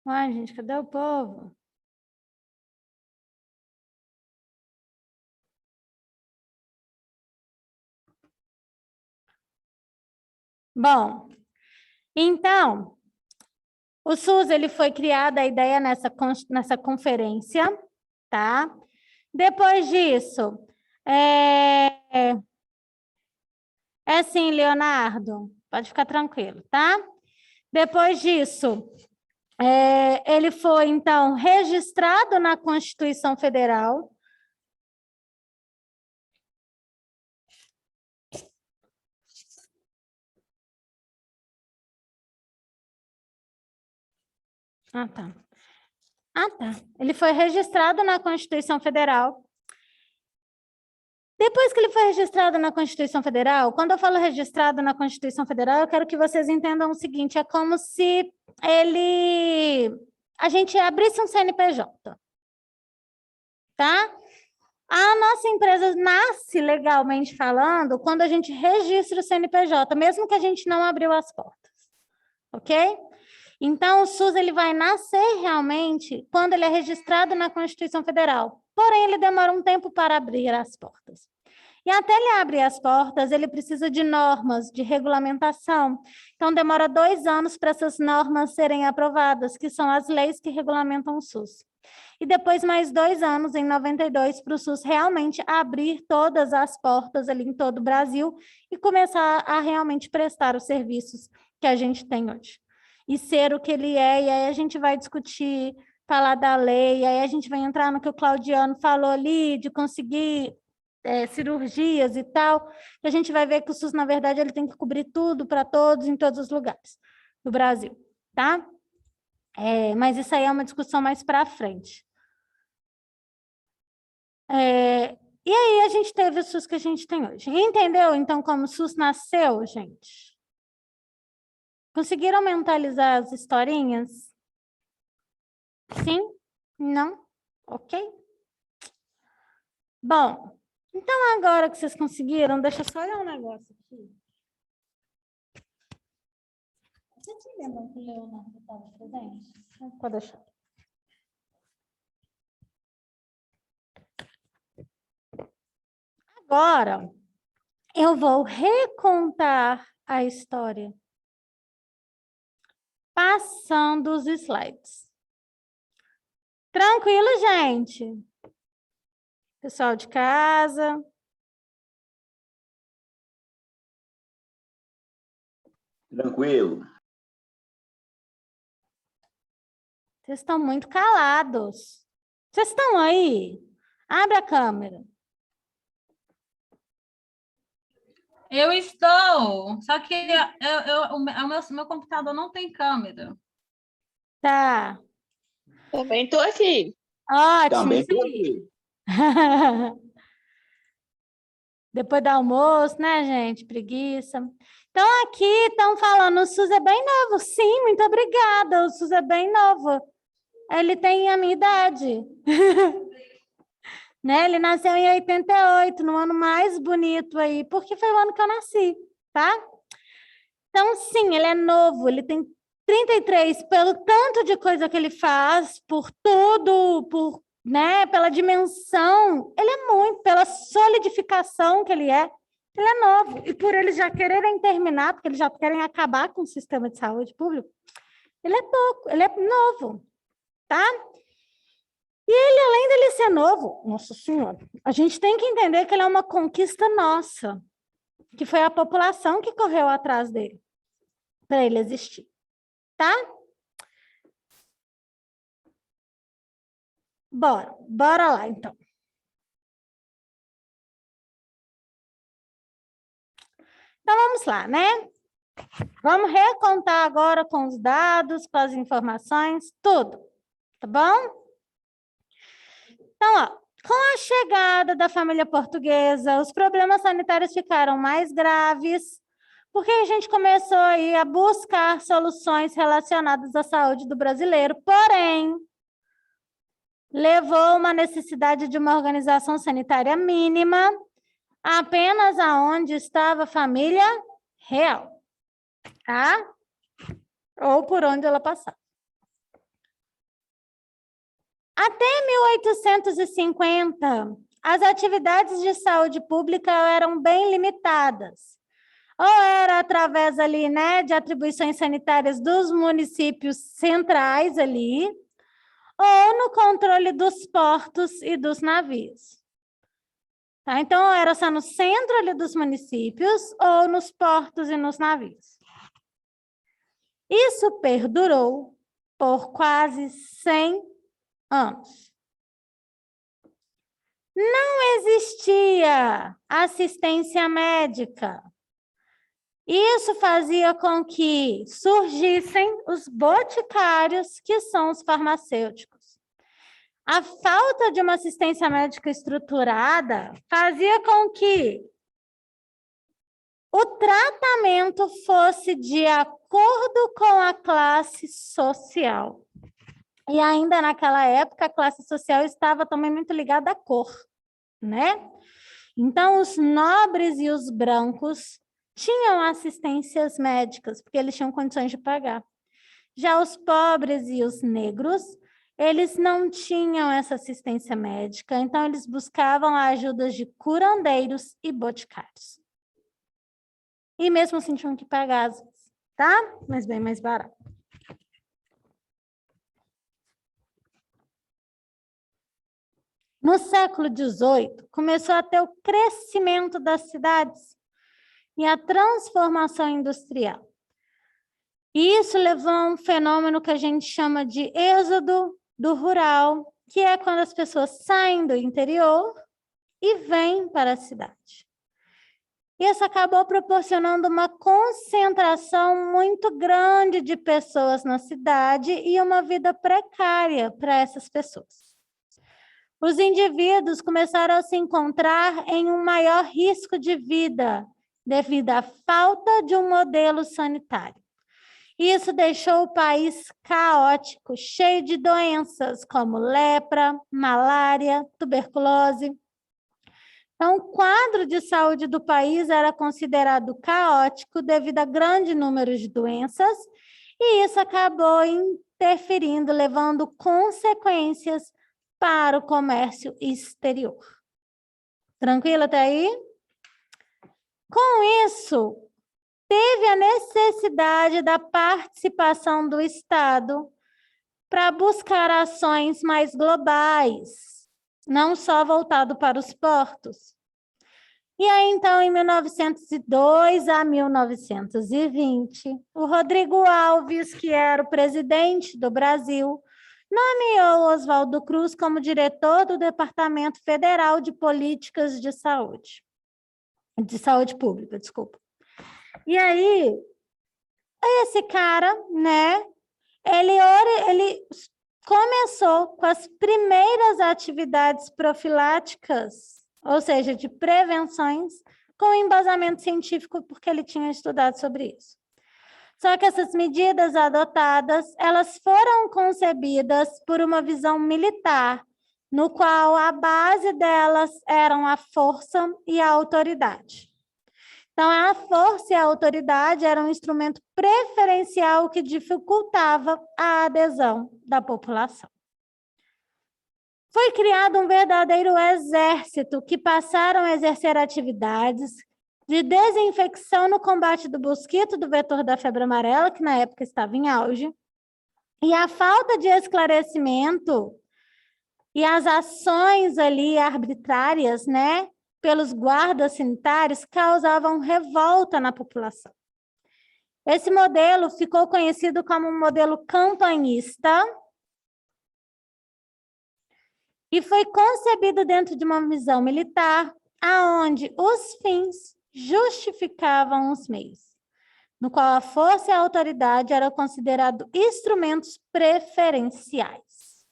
Ai, gente, cadê o povo? Bom, então, o SUS ele foi criado a ideia nessa conferência, tá? Depois disso, é assim, Leonardo, pode ficar tranquilo, tá? Depois disso, ele foi, então, registrado na Constituição Federal. Ah, tá. Ele foi registrado na Constituição Federal. Depois que ele foi registrado na Constituição Federal, quando eu falo registrado na Constituição Federal, eu quero que vocês entendam o seguinte, é como se a gente abrisse um CNPJ, tá? A nossa empresa nasce legalmente falando quando a gente registra o CNPJ, mesmo que a gente não abriu as portas, ok? Então, o SUS ele vai nascer realmente quando ele é registrado na Constituição Federal, porém, ele demora um tempo para abrir as portas. E até ele abrir as portas, ele precisa de normas de regulamentação. Então, demora 2 anos para essas normas serem aprovadas, que são as leis que regulamentam o SUS. E depois mais 2 anos, em 92, para o SUS realmente abrir todas as portas ali em todo o Brasil e começar a realmente prestar os serviços que a gente tem hoje. E ser o que ele é, e aí a gente vai discutir, falar da lei, e aí a gente vai entrar no que o Claudiano falou ali, de conseguir cirurgias e tal, e a gente vai ver que o SUS, na verdade, ele tem que cobrir tudo para todos, em todos os lugares do Brasil, tá? Mas isso aí é uma discussão mais para frente. E aí a gente teve o SUS que a gente tem hoje. Entendeu, então, como o SUS nasceu, gente? Conseguiram mentalizar as historinhas? Sim? Não? Ok? Bom, então agora que vocês conseguiram, deixa eu só olhar um negócio aqui. Você te lembra que o Leonardo estava presente? Pode deixar. Agora, eu vou recontar a história, passando os slides. Tranquilo, gente? Pessoal de casa. Tranquilo. Vocês estão muito calados. Vocês estão aí? Abre a câmera. Eu estou, só que o meu computador não tem câmera. Tá. Também estou aqui. Ótimo. Também estou aqui. Depois do almoço, né, gente? Preguiça. Então, aqui estão falando, o SUS é bem novo. Sim, muito obrigada. O SUS é bem novo. Ele tem a minha idade. Né? Ele nasceu em 88, no ano mais bonito aí, porque foi o ano que eu nasci, tá? Então, sim, ele é novo, ele tem 33, pelo tanto de coisa que ele faz, por tudo, né, pela dimensão, ele é muito, pela solidificação que ele é novo. E por eles já quererem terminar, porque eles já querem acabar com o sistema de saúde público, ele é pouco, ele é novo, tá? E ele, além dele ser novo, nossa senhora, a gente tem que entender que ele é uma conquista nossa, que foi a população que correu atrás dele, para ele existir, tá? Bora lá, então. Então, vamos lá, né? Vamos recontar agora com os dados, com as informações, tudo. Tá bom? Então, ó, com a chegada da família portuguesa, os problemas sanitários ficaram mais graves, porque a gente começou aí a buscar soluções relacionadas à saúde do brasileiro, porém, levou uma necessidade de uma organização sanitária mínima, apenas aonde estava a família real, tá? Ou por onde ela passava. Até 1850, as atividades de saúde pública eram bem limitadas. Ou era através ali, né, de atribuições sanitárias dos municípios centrais ali, ou no controle dos portos e dos navios. Tá? Então, era só no centro ali dos municípios ou nos portos e nos navios. Isso perdurou por quase 100 anos. Não existia assistência médica. Isso fazia com que surgissem os boticários, que são os farmacêuticos. A falta de uma assistência médica estruturada fazia com que o tratamento fosse de acordo com a classe social. E ainda naquela época, a classe social estava também muito ligada à cor, né? Então, os nobres e os brancos tinham assistências médicas, porque eles tinham condições de pagar. Já os pobres e os negros, eles não tinham essa assistência médica, então eles buscavam a ajuda de curandeiros e boticários. E mesmo assim tinham que pagar, às vezes, tá? Mas bem mais barato. No século XVIII, começou a ter o crescimento das cidades e a transformação industrial. E isso levou a um fenômeno que a gente chama de êxodo do rural, que é quando as pessoas saem do interior e vêm para a cidade. Isso acabou proporcionando uma concentração muito grande de pessoas na cidade e uma vida precária para essas pessoas. Os indivíduos começaram a se encontrar em um maior risco de vida, devido à falta de um modelo sanitário. Isso deixou o país caótico, cheio de doenças como lepra, malária, tuberculose. Então, o quadro de saúde do país era considerado caótico devido a grande número de doenças, e isso acabou interferindo, levando consequências para o comércio exterior. Tranquilo até aí? Com isso, teve a necessidade da participação do Estado para buscar ações mais globais, não só voltado para os portos. E aí, então, em 1902 a 1920, o Rodrigo Alves, que era o presidente do Brasil, nomeou Oswaldo Cruz como diretor do Departamento Federal de Políticas de Saúde Pública, desculpa. E aí, esse cara, né, ele começou com as primeiras atividades profiláticas, ou seja, de prevenções, com embasamento científico, porque ele tinha estudado sobre isso. Só que essas medidas adotadas, elas foram concebidas por uma visão militar, no qual a base delas eram a força e a autoridade. Então, a força e a autoridade eram um instrumento preferencial que dificultava a adesão da população. Foi criado um verdadeiro exército que passaram a exercer atividades de desinfecção no combate do mosquito do vetor da febre amarela, que na época estava em auge, e a falta de esclarecimento e as ações ali arbitrárias, né, pelos guardas sanitários, causavam revolta na população. Esse modelo ficou conhecido como um modelo campanhista e foi concebido dentro de uma visão militar, aonde os fins justificavam os meios, no qual a força e a autoridade eram considerados instrumentos preferenciais.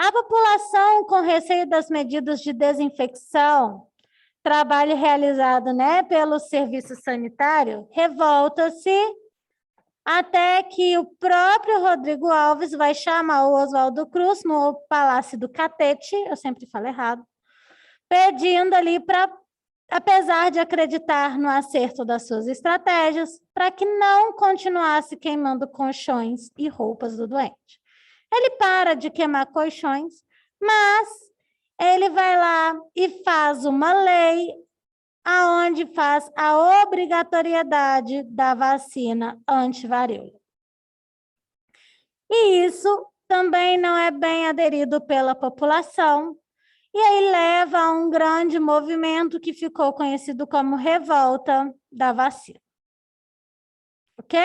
A população, com receio das medidas de desinfecção, trabalho realizado, né, pelo serviço sanitário, revolta-se até que o próprio Rodrigo Alves vai chamar o Oswaldo Cruz no Palácio do Catete, eu sempre falo errado, pedindo ali para, apesar de acreditar no acerto das suas estratégias, para que não continuasse queimando colchões e roupas do doente. Ele para de queimar colchões, mas ele vai lá e faz uma lei aonde faz a obrigatoriedade da vacina antivaríola. E isso também não é bem aderido pela população, e aí leva a um grande movimento que ficou conhecido como revolta da vacina. Ok?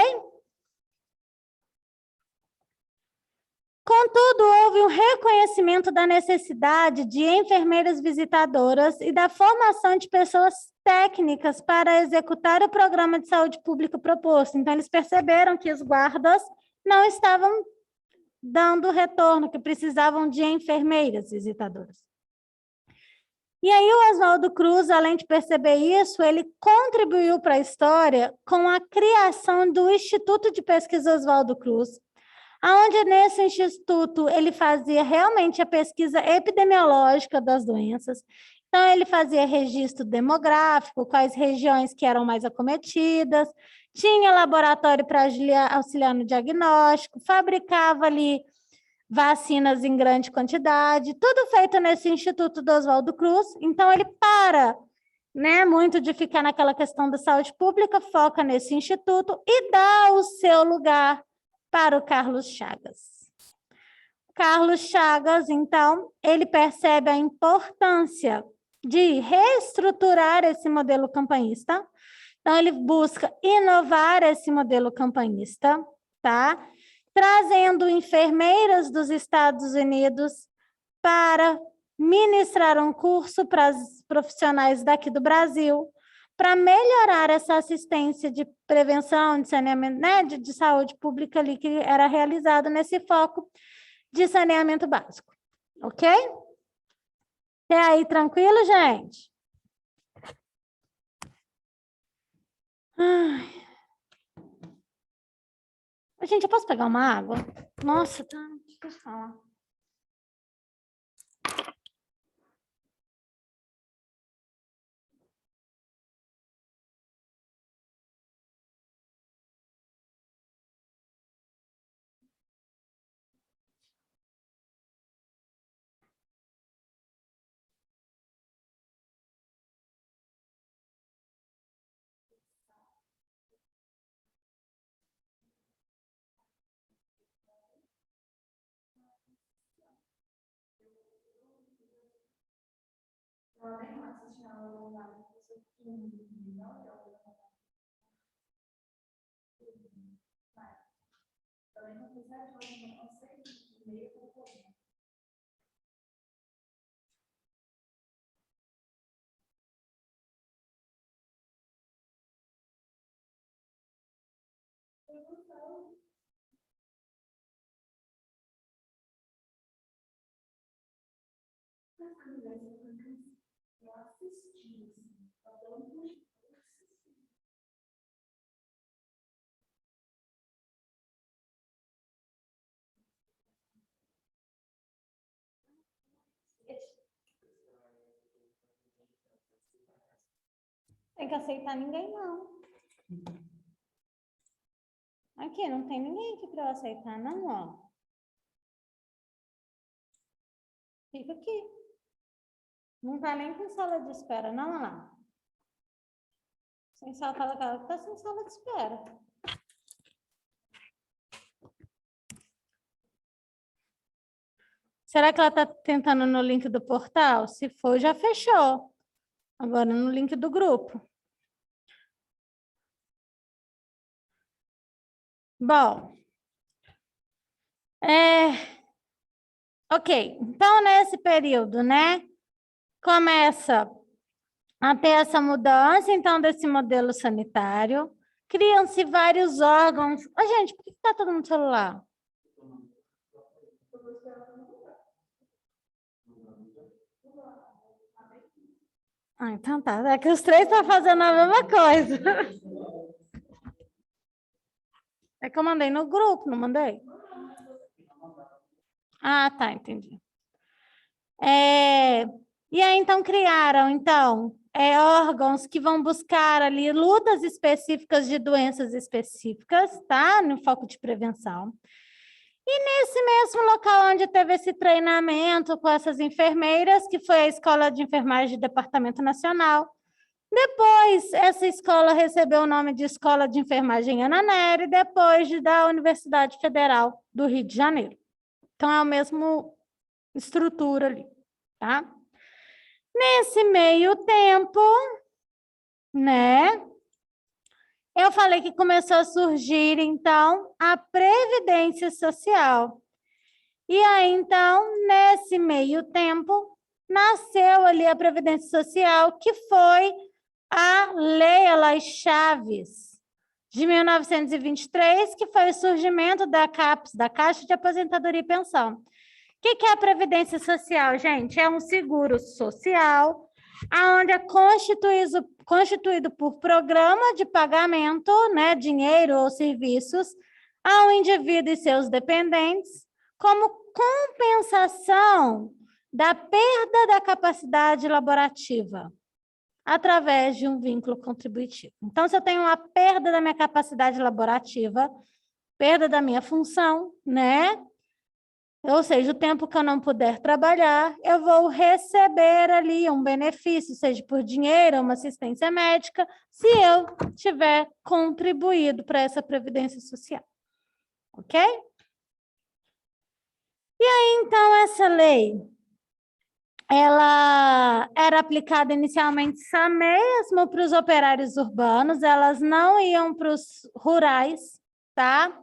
Contudo, houve um reconhecimento da necessidade de enfermeiras visitadoras e da formação de pessoas técnicas para executar o programa de saúde pública proposto. Então, eles perceberam que os guardas não estavam dando retorno, que precisavam de enfermeiras visitadoras. E aí, o Oswaldo Cruz, além de perceber isso, ele contribuiu para a história com a criação do Instituto de Pesquisa Oswaldo Cruz, onde nesse instituto ele fazia realmente a pesquisa epidemiológica das doenças. Então, ele fazia registro demográfico, quais regiões que eram mais acometidas, tinha laboratório para auxiliar no diagnóstico, fabricava ali vacinas em grande quantidade, tudo feito nesse Instituto do Oswaldo Cruz. Então, ele para, né, muito de ficar naquela questão da saúde pública, foca nesse instituto e dá o seu lugar para o Carlos Chagas. Carlos Chagas, então, ele percebe a importância de reestruturar esse modelo campanhista. Então, ele busca inovar esse modelo campanhista, tá? Trazendo enfermeiras dos Estados Unidos para ministrar um curso para os profissionais daqui do Brasil, para melhorar essa assistência de prevenção, de saneamento, né, de saúde pública ali, que era realizado nesse foco de saneamento básico. Ok? Até aí, tranquilo, gente? Ai. Gente, eu posso pegar uma água? Nossa, tá. Deixa eu falar. Tem que aceitar ninguém, não. Aqui, não tem ninguém aqui para eu aceitar, não, ó. Fica aqui. Não tá nem com sala de espera, não, olha lá. Sem sala, fala que tá sem sala de espera. Será que ela tá tentando no link do portal? Se for, já fechou. Agora no link do grupo. Bom. Ok. Então, nesse período, né? Começa a ter essa mudança, então, desse modelo sanitário. Criam-se vários órgãos. Ô, gente, por que tá todo mundo no celular? Ah, então tá. É que os três estão fazendo a mesma coisa. É que eu mandei no grupo, não mandei? Ah, tá, entendi. E aí, então, criaram, órgãos que vão buscar ali lutas específicas de doenças específicas, tá? No foco de prevenção. E nesse mesmo local onde teve esse treinamento com essas enfermeiras, que foi a Escola de Enfermagem do Departamento Nacional, depois essa escola recebeu o nome de Escola de Enfermagem Ana Nery, depois da Universidade Federal do Rio de Janeiro. Então, é a mesma estrutura ali, tá? Nesse meio tempo, né? Eu falei que começou a surgir, então, a Previdência Social. E aí, então, nesse meio tempo, nasceu ali a Previdência Social, que foi a Lei Eloy Chaves, de 1923, que foi o surgimento da CAPES, da Caixa de Aposentadoria e Pensão. O que é a Previdência Social, gente? É um seguro social, onde é constituído por programa de pagamento, né, dinheiro ou serviços, ao indivíduo e seus dependentes, como compensação da perda da capacidade laborativa, através de um vínculo contributivo. Então, se eu tenho uma perda da minha capacidade laborativa, perda da minha função, né? Ou seja, o tempo que eu não puder trabalhar, eu vou receber ali um benefício, seja por dinheiro, uma assistência médica, se eu tiver contribuído para essa previdência social. Ok? E aí, então, essa lei, ela era aplicada inicialmente só mesmo para os operários urbanos, elas não iam para os rurais, tá?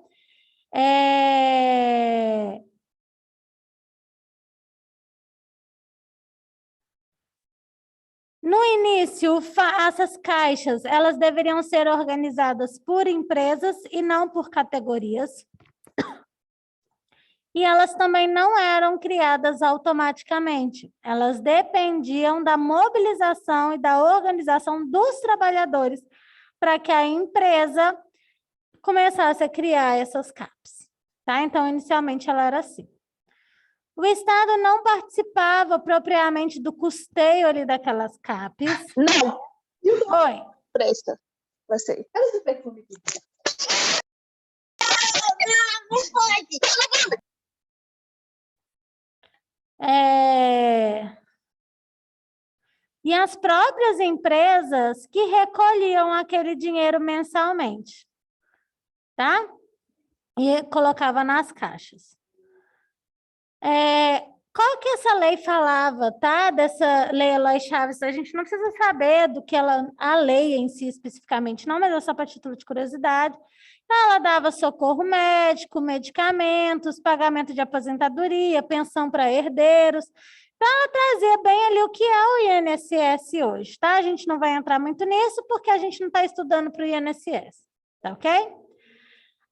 No início, essas caixas, elas deveriam ser organizadas por empresas e não por categorias. E elas também não eram criadas automaticamente. Elas dependiam da mobilização e da organização dos trabalhadores para que a empresa começasse a criar essas CAPs. Tá? Então, inicialmente, ela era assim. O Estado não participava propriamente do custeio ali daquelas CAPs. Não. Oi. Presta. Você. Não pode. E as próprias empresas que recolhiam aquele dinheiro mensalmente, tá? E colocava nas caixas. Qual que essa lei falava, tá? Dessa lei Eloy Chaves, a gente não precisa saber do que a lei em si especificamente, não, mas é só para título de curiosidade. Ela dava socorro médico, medicamentos, pagamento de aposentadoria, pensão para herdeiros. Então, ela trazia bem ali o que é o INSS hoje, tá? A gente não vai entrar muito nisso, porque a gente não está estudando para o INSS, tá ok?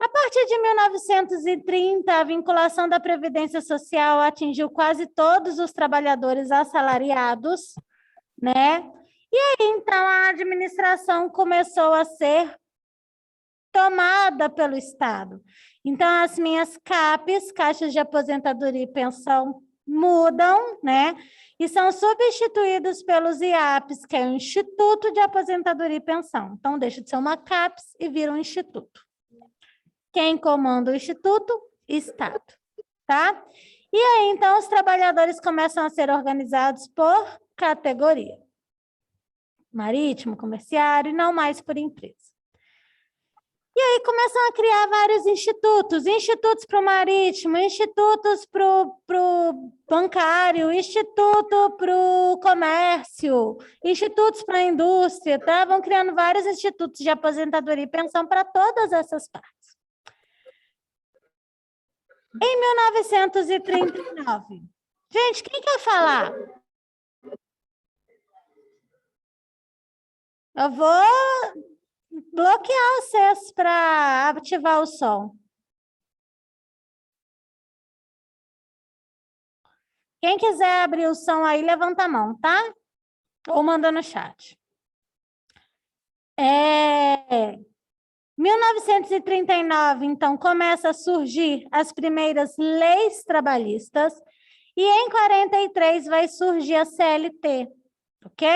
A partir de 1930, a vinculação da Previdência Social atingiu quase todos os trabalhadores assalariados, né? E aí, então, a administração começou a ser tomada pelo Estado. Então, as minhas CAPs, Caixas de Aposentadoria e Pensão, mudam, né? E são substituídos pelos IAPs, que é o Instituto de Aposentadoria e Pensão. Então, deixa de ser uma CAPs e vira um instituto. Quem comanda o Instituto? Estado, tá? E aí, então, os trabalhadores começam a ser organizados por categoria. Marítimo, comerciário, e não mais por empresa. E aí começam a criar vários institutos, institutos para o marítimo, institutos para o bancário, instituto para o comércio, institutos para a indústria, tá? Vão criando vários institutos de aposentadoria e pensão para todas essas partes. Em 1939, gente, quem quer falar? Eu vou bloquear vocês para ativar o som. Quem quiser abrir o som aí, levanta a mão, tá? Ou manda no chat. 1939, então, começa a surgir as primeiras leis trabalhistas e em 43 vai surgir a CLT, ok?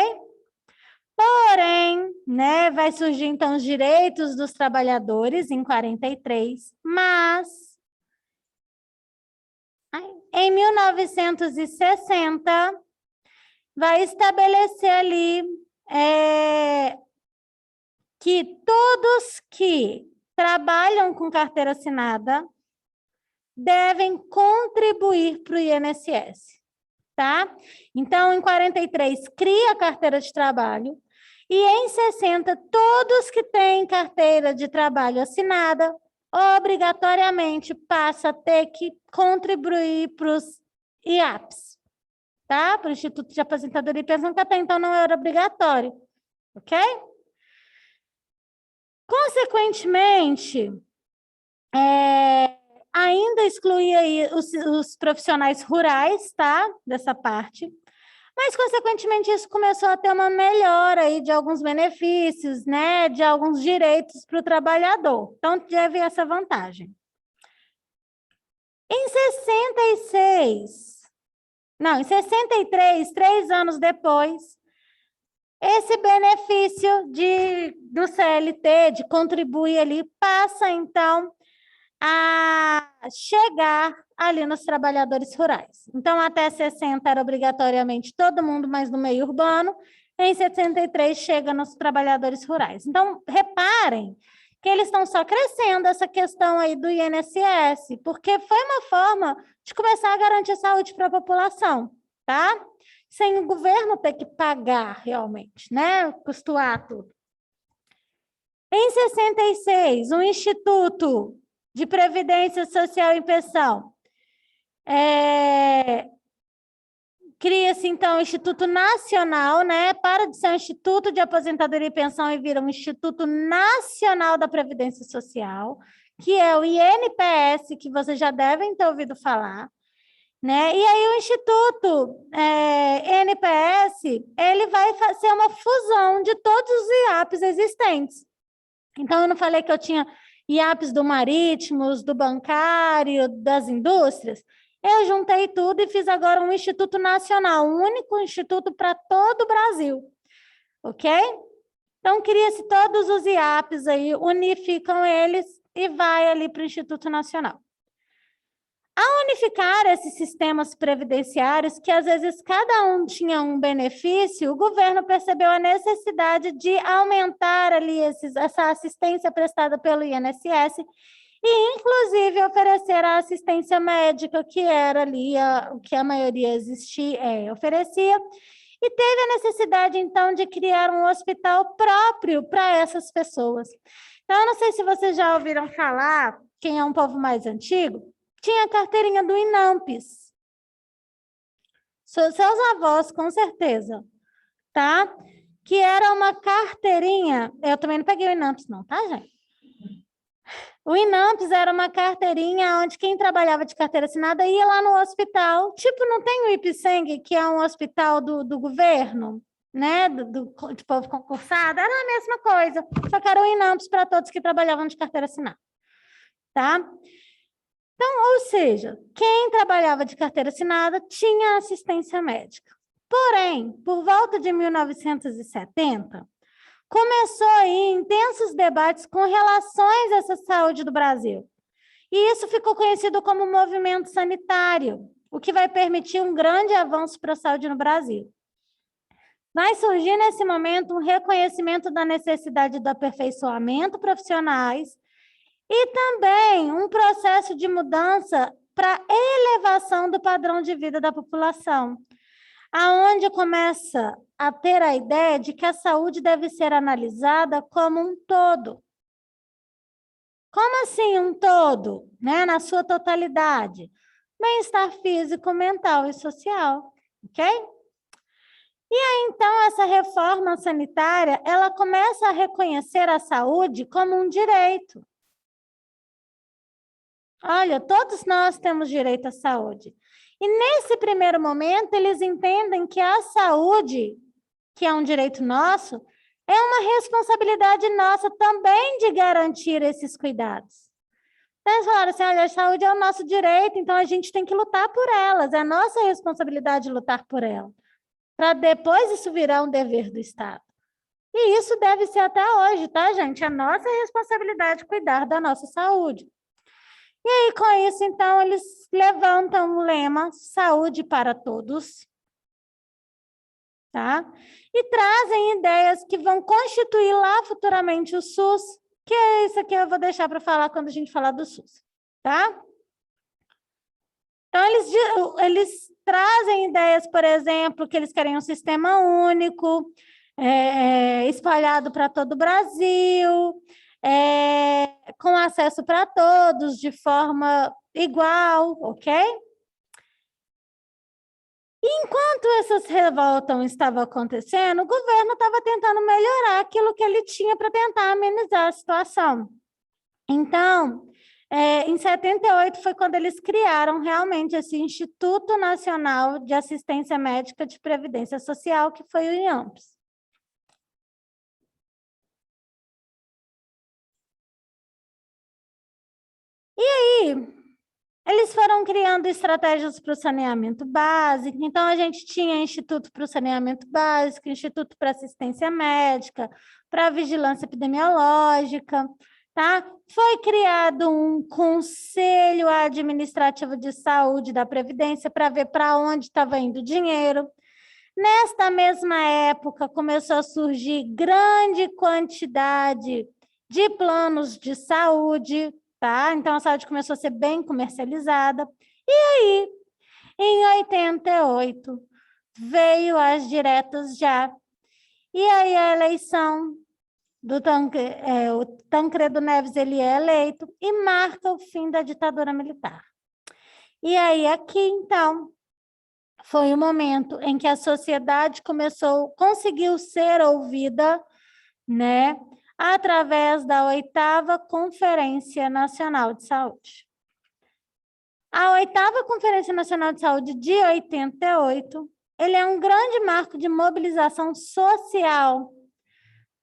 Porém, né, vai surgir, então, os direitos dos trabalhadores em 43, mas em 1960 vai estabelecer ali que todos que trabalham com carteira assinada devem contribuir para o INSS, tá? Então, em 43, cria a carteira de trabalho e em 60, todos que têm carteira de trabalho assinada obrigatoriamente passa a ter que contribuir para os IAPs, tá? Para o Instituto de Aposentadoria e Pensão, que até então não era obrigatório, ok? Consequentemente, ainda excluía aí os profissionais rurais, tá? Dessa parte. Mas, consequentemente, isso começou a ter uma melhora aí de alguns benefícios, né? De alguns direitos para o trabalhador. Então, teve essa vantagem. Em 63, 3 anos depois, esse benefício do CLT, de contribuir ali, passa, então, a chegar ali nos trabalhadores rurais. Então, até 60 era obrigatoriamente todo mundo, mas no meio urbano. Em 73, chega nos trabalhadores rurais. Então, reparem que eles estão só crescendo essa questão aí do INSS, porque foi uma forma de começar a garantir saúde para a população, tá? Sem o governo ter que pagar realmente, né? Custear tudo. Em 66, um Instituto de Previdência Social e Pensão. Cria-se, então, o Instituto Nacional, né? Para de ser um Instituto de Aposentadoria e Pensão e vira um Instituto Nacional da Previdência Social, que é o INPS, que vocês já devem ter ouvido falar. Né? E aí o Instituto NPS, ele vai ser uma fusão de todos os IAPs existentes. Então, eu não falei que eu tinha IAPs do Marítimos, do Bancário, das Indústrias? Eu juntei tudo e fiz agora um Instituto Nacional, um único instituto para todo o Brasil. Ok? Então, cria-se todos os IAPs aí, unificam eles e vai ali para o Instituto Nacional. Ao unificar esses sistemas previdenciários, que às vezes cada um tinha um benefício, o governo percebeu a necessidade de aumentar ali essa assistência prestada pelo INSS e, inclusive, oferecer a assistência médica, que era ali o que a maioria oferecia, e teve a necessidade, então, de criar um hospital próprio para essas pessoas. Então, eu não sei se vocês já ouviram falar, quem é um povo mais antigo, tinha a carteirinha do INAMPS. Seus avós, com certeza, tá? Que era uma carteirinha... Eu também não peguei o INAMPS, não, tá, gente? O INAMPS era uma carteirinha onde quem trabalhava de carteira assinada ia lá no hospital. Tipo, não tem o IPSENG, que é um hospital do governo, né? De povo concursado. Era a mesma coisa. Só que era o INAMPS para todos que trabalhavam de carteira assinada. Tá? Então, ou seja, quem trabalhava de carteira assinada tinha assistência médica. Porém, por volta de 1970, começou aí intensos debates com relações a essa saúde do Brasil. E isso ficou conhecido como movimento sanitário, o que vai permitir um grande avanço para a saúde no Brasil. Vai surgir nesse momento um reconhecimento da necessidade do aperfeiçoamento profissionais e também um processo de mudança para elevação do padrão de vida da população, aonde começa a ter a ideia de que a saúde deve ser analisada como um todo. Como assim um todo? Né? Na sua totalidade. Bem-estar físico, mental e social. Ok? E aí, então, essa reforma sanitária, ela começa a reconhecer a saúde como um direito. Olha, todos nós temos direito à saúde. E nesse primeiro momento, eles entendem que a saúde, que é um direito nosso, é uma responsabilidade nossa também de garantir esses cuidados. Então, eles falaram assim, olha, a saúde é o nosso direito, então a gente tem que lutar por elas, é nossa responsabilidade lutar por ela, para depois isso virar um dever do Estado. E isso deve ser até hoje, tá, gente? É nossa responsabilidade cuidar da nossa saúde. E aí, com isso, então, eles levantam o lema Saúde para Todos, tá? E trazem ideias que vão constituir lá futuramente o SUS, que é isso aqui eu vou deixar para falar quando a gente falar do SUS, tá? Então, eles trazem ideias, por exemplo, que eles querem um sistema único, espalhado para todo o Brasil, com acesso para todos, de forma igual, ok? Enquanto essas revoltas estavam acontecendo, o governo estava tentando melhorar aquilo que ele tinha para tentar amenizar a situação. Então, em 78 foi quando eles criaram realmente esse Instituto Nacional de Assistência Médica de Previdência Social, que foi o INAMPS. E aí, eles foram criando estratégias para o saneamento básico. Então, a gente tinha Instituto para o Saneamento Básico, Instituto para Assistência Médica, para Vigilância Epidemiológica, tá? Foi criado um Conselho Administrativo de Saúde da Previdência para ver para onde estava indo o dinheiro. Nesta mesma época, começou a surgir grande quantidade de planos de saúde, tá? Então, a saúde começou a ser bem comercializada. E aí, em 88, veio as diretas já. E aí, a eleição do o Tancredo Neves, ele é eleito e marca o fim da ditadura militar. E aí, aqui, então, foi o momento em que a sociedade conseguiu ser ouvida, né? Através da 8ª Conferência Nacional de Saúde. A 8ª Conferência Nacional de Saúde de 88, ele é um grande marco de mobilização social,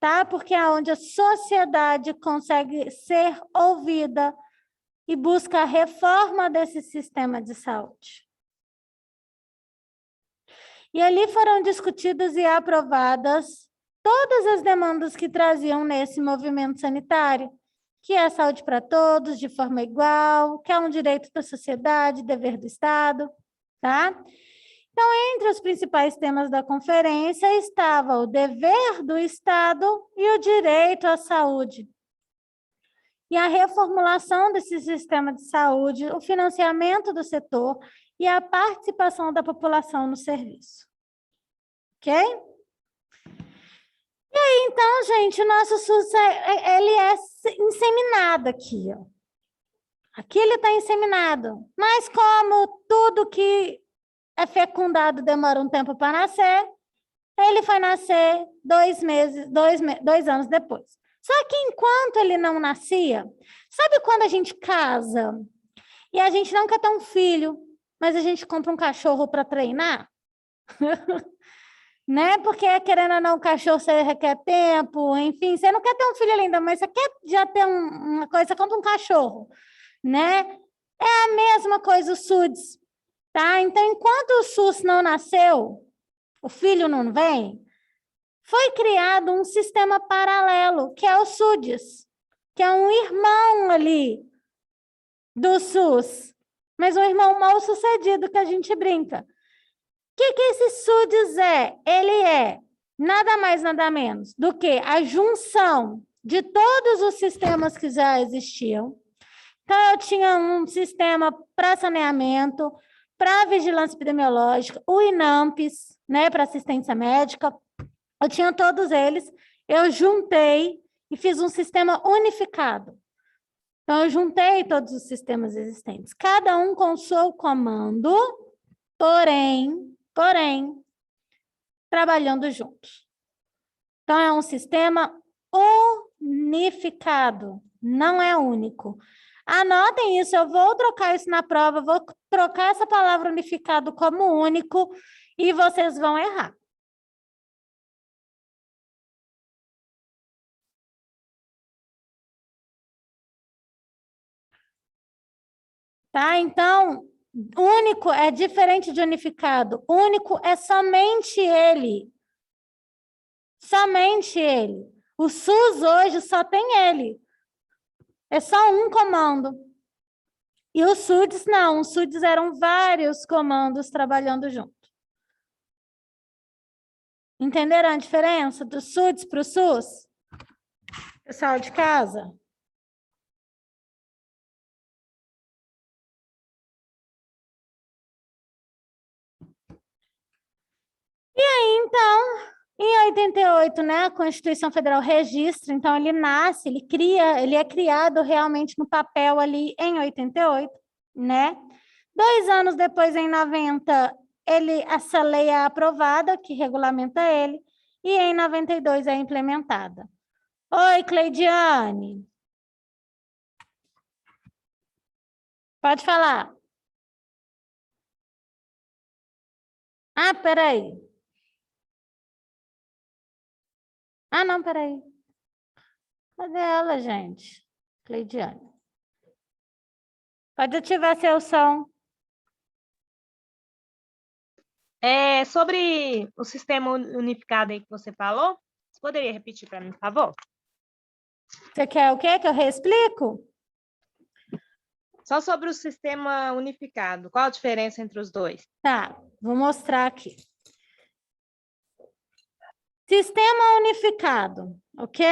tá? Porque é onde a sociedade consegue ser ouvida e busca a reforma desse sistema de saúde. E ali foram discutidas e aprovadas todas as demandas que traziam nesse movimento sanitário, que é a saúde para todos, de forma igual, que é um direito da sociedade, dever do Estado, tá? Então, entre os principais temas da conferência estava o dever do Estado e o direito à saúde. E a reformulação desse sistema de saúde, o financiamento do setor e a participação da população no serviço. Ok? E aí, então, gente, o nosso SUS, ele é inseminado aqui, ó. Aqui ele está inseminado. Mas como tudo que é fecundado demora um tempo para nascer, ele foi nascer 2 anos depois. Só que enquanto ele não nascia, sabe quando a gente casa e a gente não quer ter um filho, mas a gente compra um cachorro para treinar? Né? Porque, querendo ou não, o cachorro você requer tempo, enfim, você não quer ter um filho ainda, mas você quer já ter uma coisa, você compra um cachorro, né? É a mesma coisa o SUS, tá? Então, enquanto o SUS não nasceu, o filho não vem, foi criado um sistema paralelo, que é o SUDES, que é um irmão ali do SUS, mas um irmão mal sucedido que a gente brinca. O que esse SUDES é? Ele é nada mais, nada menos do que a junção de todos os sistemas que já existiam. Então, eu tinha um sistema para saneamento, para vigilância epidemiológica, o INAMPS, né, para assistência médica. Eu tinha todos eles, eu juntei e fiz um sistema unificado. Então, eu juntei todos os sistemas existentes, cada um com o seu comando, porém, trabalhando juntos. Então, é um sistema unificado, não é único. Anotem isso, eu vou trocar isso na prova, vou trocar essa palavra unificado como único e vocês vão errar. Tá? Então, único é diferente de unificado. Único é somente ele. Somente ele. O SUS hoje só tem ele. É só um comando. E os SUDs não. Os SUDs eram vários comandos trabalhando junto. Entenderam a diferença dos SUDs para o SUS? Pessoal de casa? E aí, então, em 88, né, a Constituição Federal registra, então ele nasce, ele cria, ele é criado realmente no papel ali em 88, né? 2 anos depois, em 90, essa lei é aprovada, que regulamenta ele, e em 92 é implementada. Oi, Cleidiane. Pode falar. Ah, peraí. Ah, não, peraí. Cadê ela, gente? Cleidiane. Pode ativar seu som. Sobre o sistema unificado aí que você falou, você poderia repetir para mim, por favor? Você quer o quê? Que eu reexplico? Só sobre o sistema unificado, qual a diferença entre os dois? Tá, vou mostrar aqui. Sistema unificado, ok?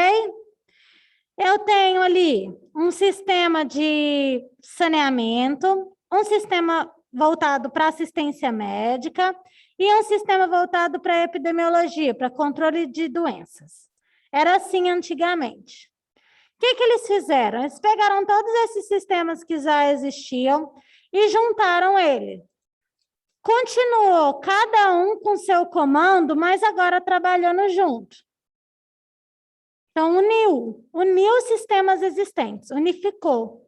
Eu tenho ali um sistema de saneamento, um sistema voltado para assistência médica e um sistema voltado para epidemiologia, para controle de doenças. Era assim antigamente. O que eles fizeram? Eles pegaram todos esses sistemas que já existiam e juntaram eles. Continuou cada um com seu comando, mas agora trabalhando junto. Então, uniu sistemas existentes, unificou.